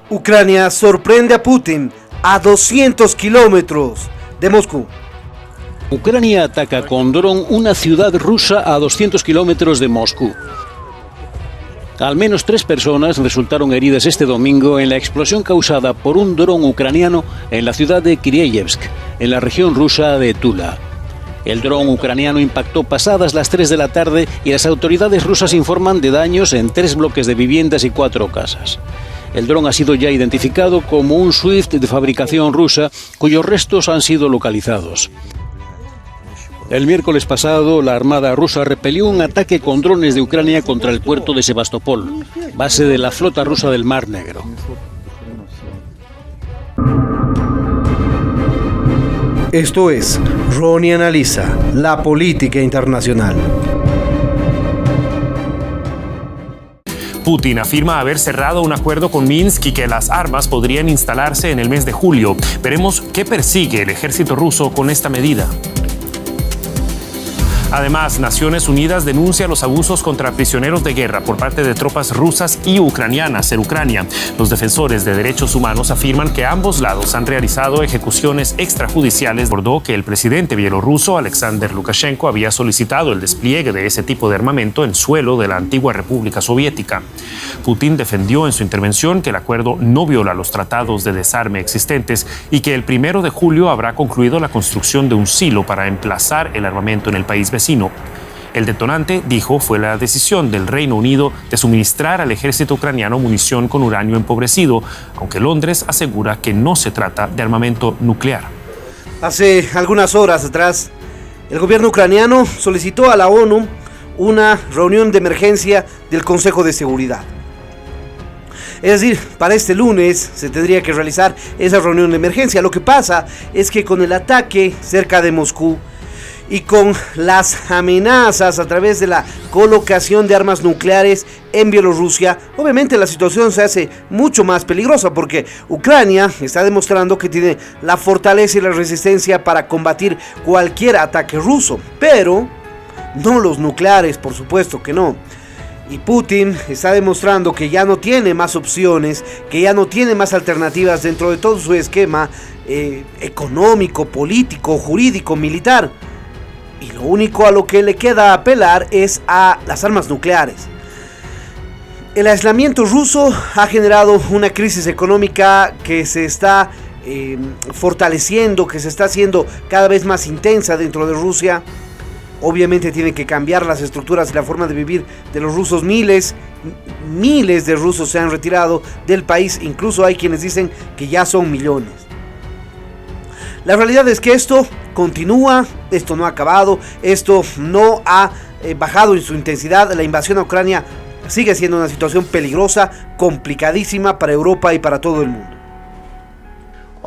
Ucrania sorprende a Putin a 200 kilómetros de Moscú. Ucrania ataca con dron una ciudad rusa a 200 kilómetros de Moscú. Al menos 3 personas resultaron heridas este domingo en la explosión causada por un dron ucraniano en la ciudad de Kiryevsk, en la región rusa de Tula. El dron ucraniano impactó pasadas las 3 de la tarde y las autoridades rusas informan de daños en 3 bloques de viviendas y 4 casas. El dron ha sido ya identificado como un Swift de fabricación rusa, cuyos restos han sido localizados. El miércoles pasado, la Armada rusa repelió un ataque con drones de Ucrania contra el puerto de Sebastopol, base de la flota rusa del Mar Negro. Esto es Ronnie Analiza, la política internacional. Putin afirma haber cerrado un acuerdo con Minsk y que las armas podrían instalarse en el mes de julio. Veremos qué persigue el ejército ruso con esta medida. Además, Naciones Unidas denuncia los abusos contra prisioneros de guerra por parte de tropas rusas y ucranianas en Ucrania. Los defensores de derechos humanos afirman que ambos lados han realizado ejecuciones extrajudiciales. Recordó que el presidente bielorruso Alexander Lukashenko había solicitado el despliegue de ese tipo de armamento en suelo de la antigua República Soviética. Putin defendió en su intervención que el acuerdo no viola los tratados de desarme existentes y que el 1 de julio habrá concluido la construcción de un silo para emplazar el armamento en el país vecino. El detonante, dijo, fue la decisión del Reino Unido de suministrar al ejército ucraniano munición con uranio empobrecido, aunque Londres asegura que no se trata de armamento nuclear. Hace algunas horas atrás, el gobierno ucraniano solicitó a la ONU una reunión de emergencia del Consejo de Seguridad. Es decir, para este lunes se tendría que realizar esa reunión de emergencia. Lo que pasa es que con el ataque cerca de Moscú y con las amenazas a través de la colocación de armas nucleares en Bielorrusia, obviamente la situación se hace mucho más peligrosa porque Ucrania está demostrando que tiene la fortaleza y la resistencia para combatir cualquier ataque ruso, pero no los nucleares, por supuesto que no. Y Putin está demostrando que ya no tiene más opciones, que ya no tiene más alternativas dentro de todo su esquema económico, político, jurídico, militar. Y lo único a lo que le queda apelar es a las armas nucleares. El aislamiento ruso ha generado una crisis económica que se está fortaleciendo, que se está haciendo cada vez más intensa dentro de Rusia. Obviamente tienen que cambiar las estructuras y la forma de vivir de los rusos. Miles de rusos se han retirado del país, incluso hay quienes dicen que ya son millones. La realidad es que esto continúa, esto no ha acabado, esto no ha bajado en su intensidad. La invasión a Ucrania sigue siendo una situación peligrosa, complicadísima para Europa y para todo el mundo.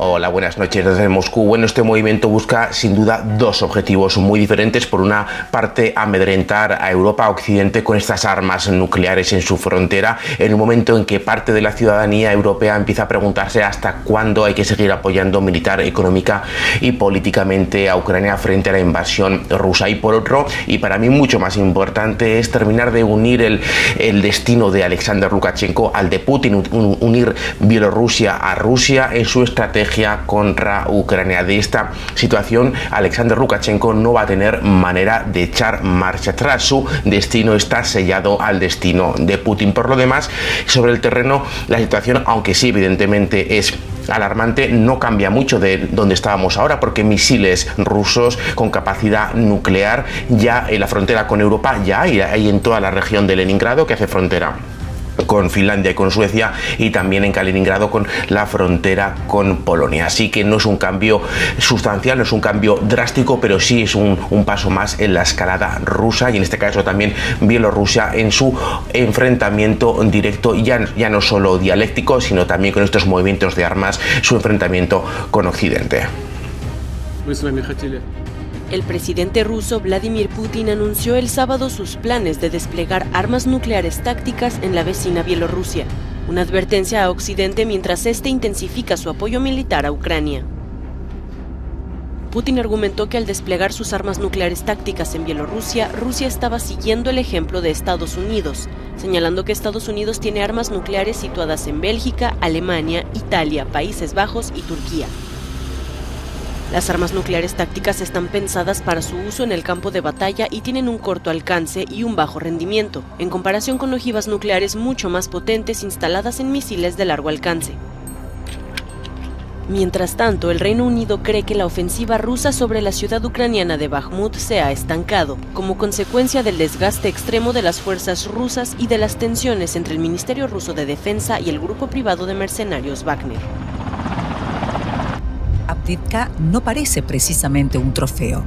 Hola, buenas noches desde Moscú. Bueno, este movimiento busca sin duda 2 objetivos muy diferentes. Por una parte, amedrentar a Europa Occidente con estas armas nucleares en su frontera, en un momento en que parte de la ciudadanía europea empieza a preguntarse hasta cuándo hay que seguir apoyando militar, económica y políticamente a Ucrania frente a la invasión rusa. Y por otro, y para mí mucho más importante, es terminar de unir el destino de Alexander Lukashenko al de Putin, unir Bielorrusia a Rusia en su estrategia contra Ucrania. De esta situación, Alexander Lukashenko no va a tener manera de echar marcha atrás. Su destino está sellado al destino de Putin. Por lo demás, sobre el terreno, la situación, aunque sí evidentemente es alarmante, no cambia mucho de donde estábamos ahora, porque misiles rusos con capacidad nuclear ya en la frontera con Europa ya hay en toda la región de Leningrado, que hace frontera con Finlandia y con Suecia, y también en Kaliningrado con la frontera con Polonia. Así que no es un cambio sustancial, no es un cambio drástico, pero sí es un paso más en la escalada rusa y en este caso también Bielorrusia en su enfrentamiento directo, ya no solo dialéctico, sino también con estos movimientos de armas, su enfrentamiento con Occidente. El presidente ruso Vladimir Putin anunció el sábado sus planes de desplegar armas nucleares tácticas en la vecina Bielorrusia, una advertencia a Occidente mientras este intensifica su apoyo militar a Ucrania. Putin argumentó que al desplegar sus armas nucleares tácticas en Bielorrusia, Rusia estaba siguiendo el ejemplo de Estados Unidos, señalando que Estados Unidos tiene armas nucleares situadas en Bélgica, Alemania, Italia, Países Bajos y Turquía. Las armas nucleares tácticas están pensadas para su uso en el campo de batalla y tienen un corto alcance y un bajo rendimiento, en comparación con ojivas nucleares mucho más potentes instaladas en misiles de largo alcance. Mientras tanto, el Reino Unido cree que la ofensiva rusa sobre la ciudad ucraniana de Bakhmut se ha estancado, como consecuencia del desgaste extremo de las fuerzas rusas y de las tensiones entre el Ministerio Ruso de Defensa y el grupo privado de mercenarios Wagner. Avdiivka no parece precisamente un trofeo.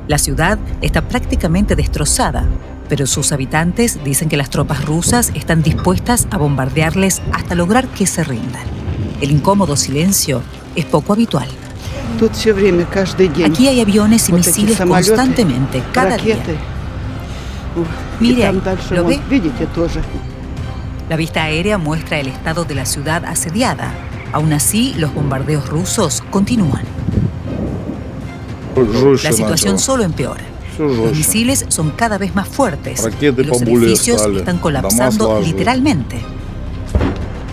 La ciudad está prácticamente destrozada, pero sus habitantes dicen que las tropas rusas están dispuestas a bombardearles hasta lograr que se rindan. El incómodo silencio es poco habitual. Aquí hay aviones y misiles constantemente, cada día. Mire, ¿lo ve? La vista aérea muestra el estado de la ciudad asediada. Aún así, los bombardeos rusos continúan. La situación solo empeora. Los misiles son cada vez más fuertes y los edificios están colapsando literalmente.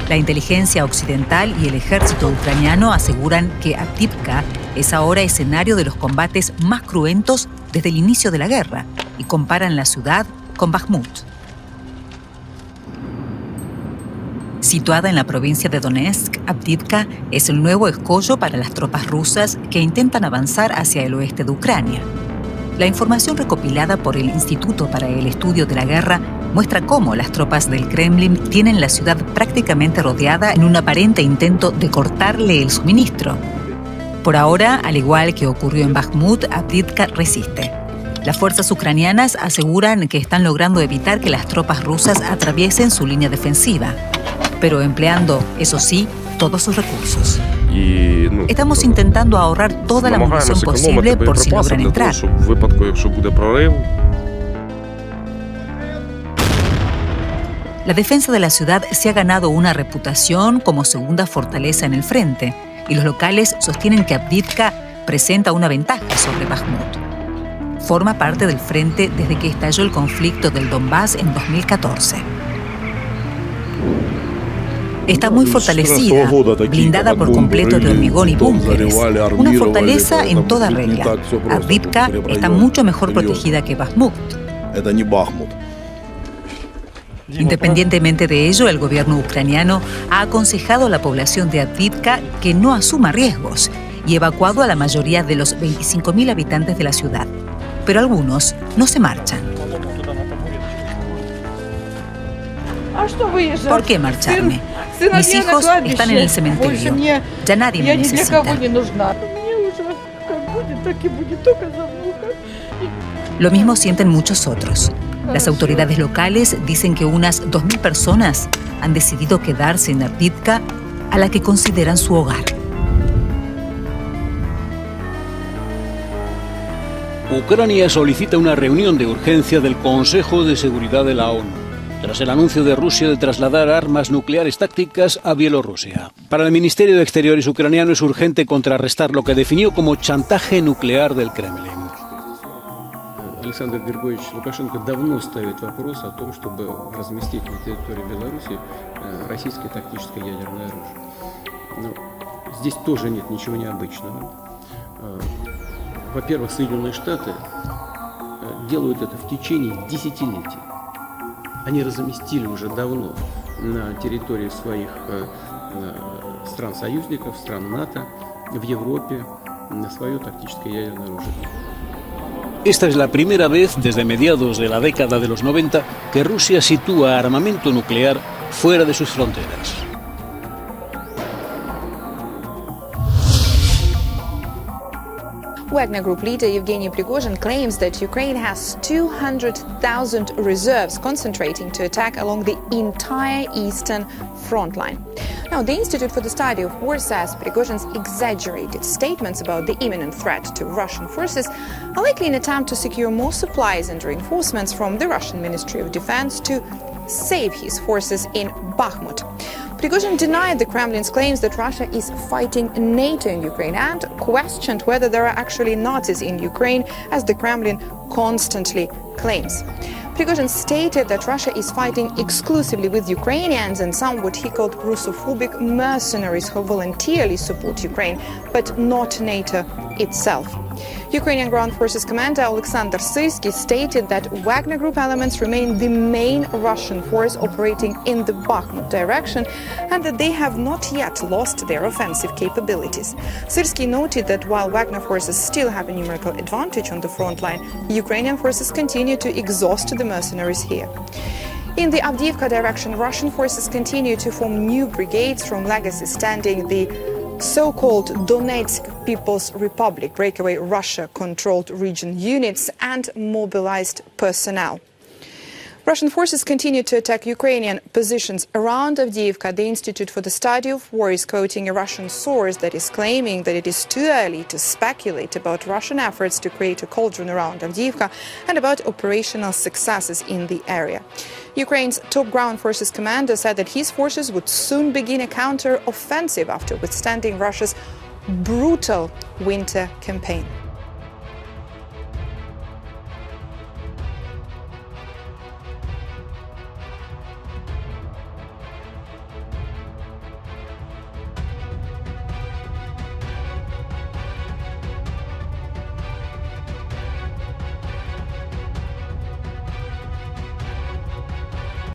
La inteligencia occidental y el ejército ucraniano aseguran que Avdiivka es ahora escenario de los combates más cruentos desde el inicio de la guerra y comparan la ciudad con Bakhmut. Situada en la provincia de Donetsk, Avdiivka es el nuevo escollo para las tropas rusas que intentan avanzar hacia el oeste de Ucrania. La información recopilada por el Instituto para el Estudio de la Guerra muestra cómo las tropas del Kremlin tienen la ciudad prácticamente rodeada en un aparente intento de cortarle el suministro. Por ahora, al igual que ocurrió en Bakhmut, Avdiivka resiste. Las fuerzas ucranianas aseguran que están logrando evitar que las tropas rusas atraviesen su línea defensiva, pero empleando, eso sí, todos sus recursos. Estamos intentando ahorrar toda la munición posible por si logran entrar. La defensa de la ciudad se ha ganado una reputación como segunda fortaleza en el frente, y los locales sostienen que Avdiivka presenta una ventaja sobre Bakhmut. Forma parte del frente desde que estalló el conflicto del Donbass en 2014. Está muy fortalecida, blindada por completo de hormigón y búnkeres. Una fortaleza en toda regla. Avdiivka está mucho mejor protegida que Bakhmut. Independientemente de ello, el gobierno ucraniano ha aconsejado a la población de Avdiivka que no asuma riesgos y evacuado a la mayoría de los 25.000 habitantes de la ciudad. Pero algunos no se marchan. ¿Por qué marcharme? Mis hijos están en el cementerio. Ya nadie me necesita. Lo mismo sienten muchos otros. Las autoridades locales dicen que unas 2.000 personas han decidido quedarse en Avdiivka, a la que consideran su hogar. Ucrania solicita una reunión de urgencia del Consejo de Seguridad de la ONU, tras el anuncio de Rusia de trasladar armas nucleares tácticas a Bielorrusia. Para el Ministerio de Exteriores ucraniano es urgente contrarrestar lo que definió como chantaje nuclear del Kremlin. Александр Григорьевич Лукашенко давно ставит вопрос о том, чтобы разместить на территории Беларуси российское тактическое ядерное оружие. Но здесь тоже нет ничего необычного. Во-первых, Соединенные Штаты делают это в течение десятилетий. Они разместили уже давно на территории своих стран-союзников, стран НАТО, в Европе свое тактическое ядерное оружие. Esta es la primera vez desde mediados de la década de los 90 que Rusia sitúa armamento nuclear fuera de sus fronteras. Wagner Group leader Yevgeny Prigozhin claims that Ukraine has 200,000 reserves concentrating to attack along the entire eastern front line. Now, the Institute for the Study of War says Prigozhin's exaggerated statements about the imminent threat to Russian forces are likely an attempt to secure more supplies and reinforcements from the Russian Ministry of Defense to save his forces in Bakhmut. Prigozhin denied the Kremlin's claims that Russia is fighting NATO in Ukraine and questioned whether there are actually Nazis in Ukraine, as the Kremlin constantly claims. Prigozhin stated that Russia is fighting exclusively with Ukrainians and some what he called Russophobic mercenaries who voluntarily support Ukraine, but not NATO itself. Ukrainian Ground Forces commander Alexander Syrsky stated that Wagner Group elements remain the main Russian force operating in the Bakhmut direction and that they have not yet lost their offensive capabilities. Syrsky noted that while Wagner forces still have a numerical advantage on the front line, Ukrainian forces continue to exhaust the mercenaries here. In the Avdiivka direction, Russian forces continue to form new brigades from legacy standing the so-called Donetsk People's Republic, breakaway Russia-controlled region units and mobilized personnel. Russian forces continue to attack Ukrainian positions around Avdiivka. The Institute for the Study of War is quoting a Russian source that is claiming that it is too early to speculate about Russian efforts to create a cauldron around Avdiivka and about operational successes in the area. Ukraine's top ground forces commander said that his forces would soon begin a counter-offensive after withstanding Russia's brutal winter campaign.